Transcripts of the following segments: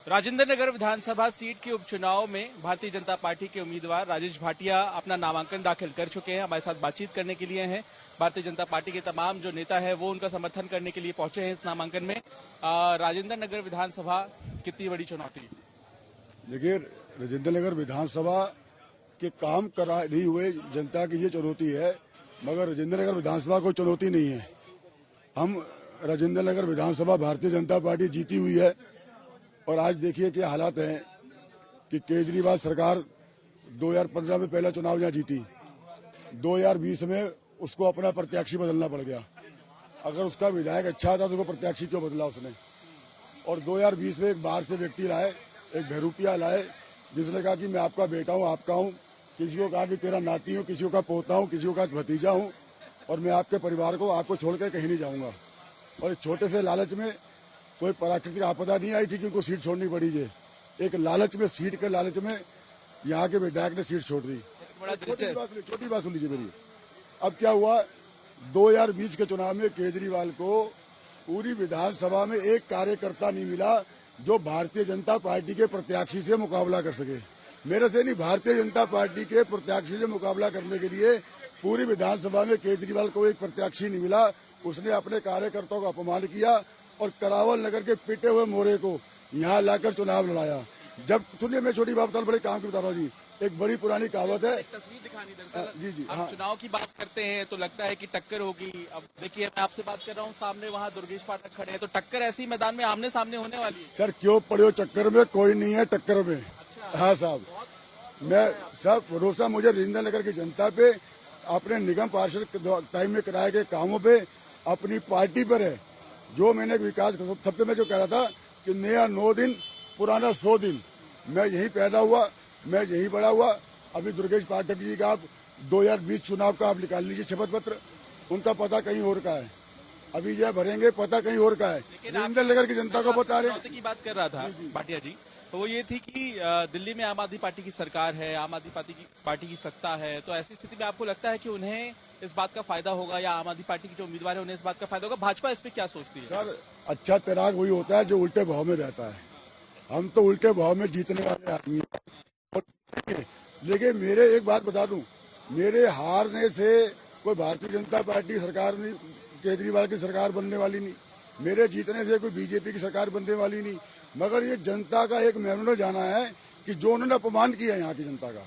राजेंद्र नगर विधानसभा seat के उपचुनाव में भारतीय जनता पार्टी के उम्मीदवार राजेश भाटिया अपना नामांकन दाखिल कर चुके हैं। हमारे साथ बातचीत करने के लिए हैं। भारतीय जनता पार्टी के तमाम जो नेता है वो उनका समर्थन करने के लिए पहुंचे हैं इस नामांकन में। राजेंद्र नगर विधानसभा कितनी बड़ी चुनौती? देखिए, राजेंद्र नगर विधानसभा के काम करा नहीं हुए जनता की ये चुनौती है, मगर राजेंद्र नगर विधानसभा को चुनौती नहीं है। हम राजेंद्र नगर विधानसभा भारतीय जनता पार्टी जीती हुई है और आज देखिए क्या हालात हैं कि केजरीवाल सरकार 2015 में पहला चुनाव यहाँ जीती, 2020 में उसको अपना प्रत्याशी बदलना पड़ गया। अगर उसका विधायक अच्छा था तो उसको प्रत्याशी क्यों बदला उसने? और 2020 में एक बाहर से व्यक्ति लाए, एक बहरूपिया लाए, जिसने कहा कि मैं आपका बेटा हूँ, आपका हूँ, किसी को कहा कि तेरा नाती हूँ, किसी का पोता हूँ, किसी का भतीजा हूँ और मैं आपके परिवार को आपको छोड़कर कहीं नहीं जाऊंगा। और इस छोटे से लालच में कोई प्राकृतिक आपदा नहीं आई थी कि उनको सीट छोड़नी पड़ी है। एक लालच में, सीट के लालच में यहाँ के विधायक ने सीट छोड़ दी। छोटी बात सुन लीजिए मेरी। अब क्या हुआ, 2020 के चुनाव में केजरीवाल को पूरी विधानसभा में एक कार्यकर्ता नहीं मिला जो भारतीय जनता पार्टी के प्रत्याशी से मुकाबला कर सके। मेरे से नहीं, भारतीय जनता पार्टी के प्रत्याशी से मुकाबला करने के लिए पूरी विधानसभा में केजरीवाल को एक प्रत्याशी नहीं मिला। उसने अपने कार्यकर्ताओं का अपमान किया और करावल नगर के पिटे हुए मोरे को यहाँ लाकर चुनाव लड़ाया। जब सुनिए, मैं छोटी बात बड़े काम की बता रहा हूँ जी। एक बड़ी पुरानी कहावत है, तस्वीर दिखानी दरअसल। जी हाँ। चुनाव की बात करते हैं तो लगता है कि टक्कर होगी। अब देखिए, मैं आपसे बात कर रहा हूँ, सामने वहाँ दुर्गेश पाठक खड़े हैं, तो टक्कर ऐसी मैदान में आमने सामने होने वाली है। सर क्यों पड़े हो चक्कर में? कोई नहीं है टक्कर में। अच्छा। हाँ साहब, मैं सब भरोसा मुझे राजेंद्र नगर की जनता पे, अपने निगम पार्षद टाइम में कराए गए कामों पे, अपनी पार्टी पर है। जो मैंने विकास, सबसे मैं जो कह रहा था कि नया 9 दिन पुराना 100 दिन। मैं यहीं पैदा हुआ, मैं यहीं बड़ा हुआ। अभी दुर्गेश पाठक जी का आप 2020 चुनाव का आप निकाल लीजिए शपथ पत्र, उनका पता कहीं और का है। अभी यह भरेंगे, पता कहीं और का है। राजेंद्र नगर की जनता को बता रहे की बात कर रहा था भाटिया जी, तो वो ये थी कि दिल्ली में आम आदमी पार्टी की सरकार है, आम आदमी पार्टी की सत्ता है, तो ऐसी स्थिति में आपको लगता है कि उन्हें इस बात का फायदा होगा, या आम आदमी पार्टी के जो उम्मीदवार है उन्हें इस बात का फायदा होगा? भाजपा इस पे क्या सोचती है? सर, अच्छा तैराक वही होता है जो उल्टे भाव में रहता है। हम तो उल्टे भाव में जीतने वाले आदमी हैं। लेकिन मेरे एक बात बता दूं, मेरे हारने से कोई भारतीय जनता पार्टी सरकार नहीं, केजरीवाल की सरकार बनने वाली नहीं। मेरे जीतने से कोई बीजेपी की सरकार बनने वाली नहीं। मगर ये जनता का एक मेमोरेंडम जाना है कि जो उन्होंने अपमान किया है यहाँ की जनता का,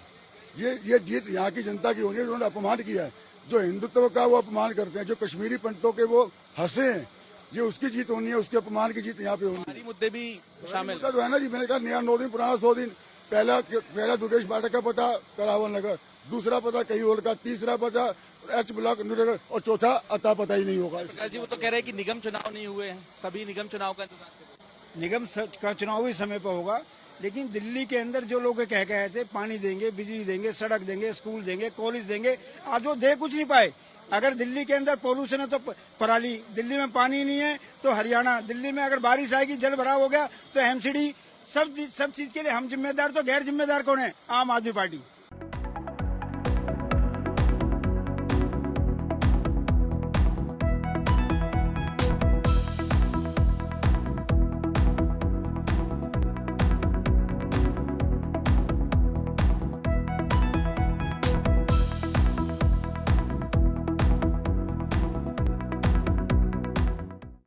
ये जीत यहाँ की जनता की होनी है। उन्होंने अपमान किया है, जो हिंदुत्व का वो अपमान करते हैं, जो कश्मीरी पंडितों के वो हंसे हैं, ये उसकी जीत होनी है, उसके अपमान की जीत यहाँ पे होनी है। मुद्दे भी शामिल तो है ना जी। मैंने कहा नया 9 दिन पुराना 100 दिन। पहला दुर्गेश पाठक का पता करावल नगर, दूसरा पता कहीं और का, तीसरा पता एच ब्लॉक नगर और चौथा अता पता ही नहीं होगा। जी, वो तो कह रहे हैं कि निगम चुनाव नहीं हुए हैं, सभी निगम चुनाव का इंतजार करें। निगम का चुनाव ही समय पर होगा, लेकिन दिल्ली के अंदर जो लोग कह गए थे पानी देंगे, बिजली देंगे, सड़क देंगे, स्कूल देंगे, कॉलेज देंगे, आज वो दे कुछ नहीं पाए। अगर दिल्ली के अंदर पोल्यूशन है तो पराली, दिल्ली में पानी नहीं है तो हरियाणा, दिल्ली में अगर बारिश आएगी, जल भराव हो गया तो एमसीडी, सब चीज के लिए हम जिम्मेदार, तो गैर जिम्मेदार कौन है? आम आदमी पार्टी।